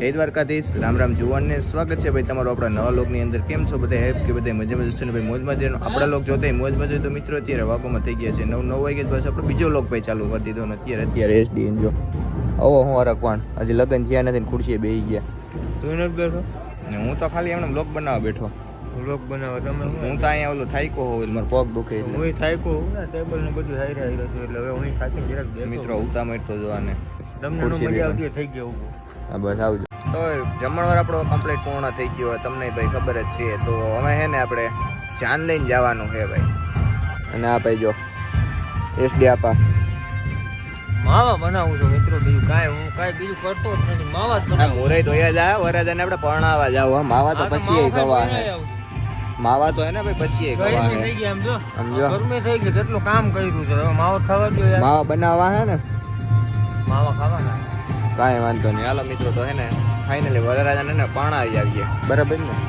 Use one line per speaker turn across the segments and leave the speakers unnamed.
જય દ્વારકાધીશ, રામ રામ જુવાનને સ્વાગત છે ભાઈ તમારું આપણા નવા લોકની અંદર. કેમ છો બધા? હેપ કે બધા મજામાં જશે ને ભાઈ? મોજમાં જઈને આપણા લોક જોતા મોજમાં જોઈએ તો મિત્રો અત્યારે વાગોમાં થઈ ગયા છે 9 વાગે બસ આપણો બીજો લોક ભાઈ ચાલુ કરી દીધો ને અત્યારે એસડી જો આવો હું અરકવાણ હજી લગ્ન થયા નથી ને ખુરશીએ બેસી ગયા.
તું નથી બેઠો
ને હું તો ખાલી એમને બ્લોગ બનાવવા બેઠો.
વ્લોગ બનાવવા તમે
હું તો અહીંયા ઓલું થાયકો હોઉં મારો પગ દુખે એટલે
હું થાયકો હું ને ટેબલ ને બધું હારી હારી હતું એટલે હવે હું ખાતી જરાક બેઠો.
મિત્રો ઉતામળ તો જોવાને
તમને નો મજા આવતી હોય થઈ ગયા ઊભું.
હા બસ આવજો. તો જમણવાર આપણો કમ્પ્લીટ પૂર્ણ થઈ ગયો તમને ભાઈ ખબર જ છે. તો હવે હે ને આપણે જાન લઈને જવાનું છે ભાઈ. અને આ ભાઈ જો એસડી આપા
માવા બનાવું છું મિત્રો, બીજું કાંઈ હું કાંઈ બીજું કરતો જ નથી. માવા જ
આ
બનાવું.
મોરાઈ ધોયા જા વરાજાને આપણે પરણાવા જાવ. હા માવા તો પછી ખવા હે. માવા તો હે ને ભાઈ પછી ખવા
ગરમી
હે.
થઈ ગઈ આમ જો
સમજો
ગરમી થઈ ગઈ, કેટલું કામ કર્યું છે. હવે માવો ખાવા દો યાર.
માવા બનાવવા હે ને
માવા ખાવાના.
કાંઈ વાંધો નહીં. હાલો મિત્રો તો હે ને ફાઇનલી વરરાજાને ને પરણાવી આવીએ બરાબર ને.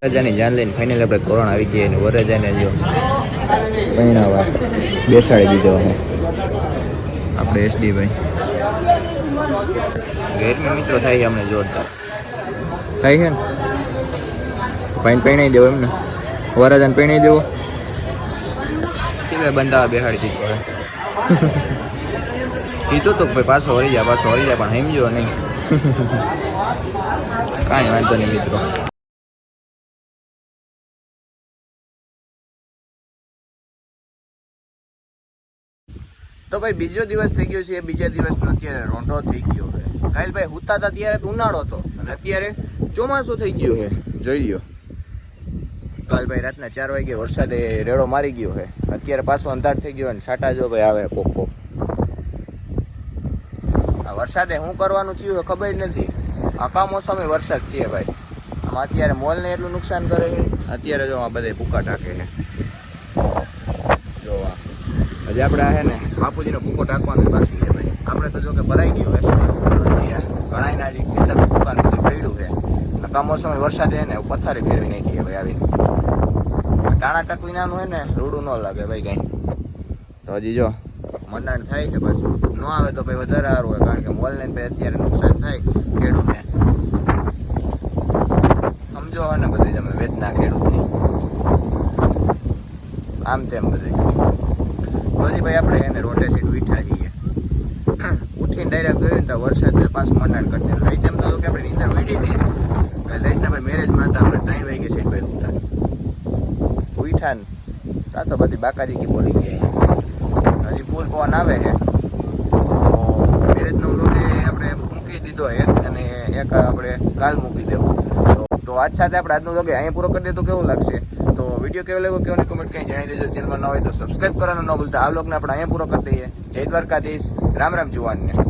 વરરાજાની જાન લઈને ફાઇનલ આપણે કોરોના આવી ગયા અને વરરાજાને જો પહેણાવા બેસાડી દીધો છે આપણે એસડી ભાઈ. ઘેરમાં મિત્રો થાય છે અમને જોરદાર થાય છે ને પાણી પહેણાઈ દેવો એમને વરરાજાને પહેણાઈ દેવો એટલે બંધાવા બેસાડી દીધો હવે કીધું તો ભાઈ પાછો વળી જાય પણ સમજ્યો નહીં. કાંઈ વાંધો નહીં મિત્રો. તો ભાઈ બીજો દિવસ થઈ ગયો છે. બીજા દિવસનો અત્યારે રોંઢો થઈ ગયો છે. કાલ ભાઈ હુતા હતા ત્યારે તો ઉનાળો હતો અને અત્યારે ચોમાસું થઈ ગયું છે. જોઈ લ્યો કાલ ભાઈ રાતના 4 વાગે વરસાદે રેડો મારી ગયો છે. અત્યારે પાછો અંધાર થઈ ગયો અને સાટા જો ભાઈ આવે કોક કોક. આ વરસાદે શું કરવાનું થયું છે ખબર જ નથી. આ કમોસમી વરસાદ છે ભાઈ. આમાં અત્યારે મોલને એટલું નુકસાન કરે છે. અત્યારે જો આ બધા ભૂકા ટાંકે છે. જો હજી આપણે આ છે ને બાપુજીનો ભૂકો ટાંકવાનો બાકી છે ભાઈ. આપણે તો જો કે ભરાઈ ગયો છે ઘણા ના ખેતર ભૂકાનું જે પડ્યું છે. કમોસમી વરસાદ છે ને પથ્થારી ફેરવી નાખી છે ભાઈ. આવીને ટાણા ટકવી નાનું હોય ને રૂડું ન લાગે ભાઈ કાંઈ. તો હજી જો મંડાણ થાય છે પાછું ન આવે તો ભાઈ વધારે સારું હોય કારણ કે મોલને ભાઈ અત્યારે નુકસાન થાય ખેડૂતને સમજો ને બધી તમે વેચના ખેડૂતની આમ તેમ બધી. પછી ભાઈ આપણે એને રોટે સીટ ઉઠ્યા છીએ. ઉઠીને ડાયરેક્ટ જોયું ને તો વરસાદ પાછું મંડાણ કરતી રાઈટ એમ તો કે આપણે નીંદર ઉડી દઈશ રાઈટના ભાઈ મેરેજમાં હતા આપણે 3 વાગે સીટ ભાઈ ઉઠતા ઉઠ્યા ને તા તો બધી બાકાજી કી બોલી ગયા હજી ફૂલ પવન આવે છે. તો મેરેજનો વ્લોગ આપણે મૂકી દીધો એક અને એક આપણે કાલ મૂકી દેવો. તો આજ સાથે આપણે આજનો વ્લોગ અહીંયા પૂરો કરી દે તો કેવું લાગશે. તો વિડીયો કેવો લાગ્યો કેવો નહીં કમેન્ટ કંઈ જણાવી દેજો. ચેનલમાં ન હોય તો સબસ્ક્રાઈબ કરવાનું ન ભૂલતા. આ વ્લોગને આપણે અહીંયા પૂરો કરી દઈએ. જય દ્વારકાધીશ. રામ રામ જુવાનને.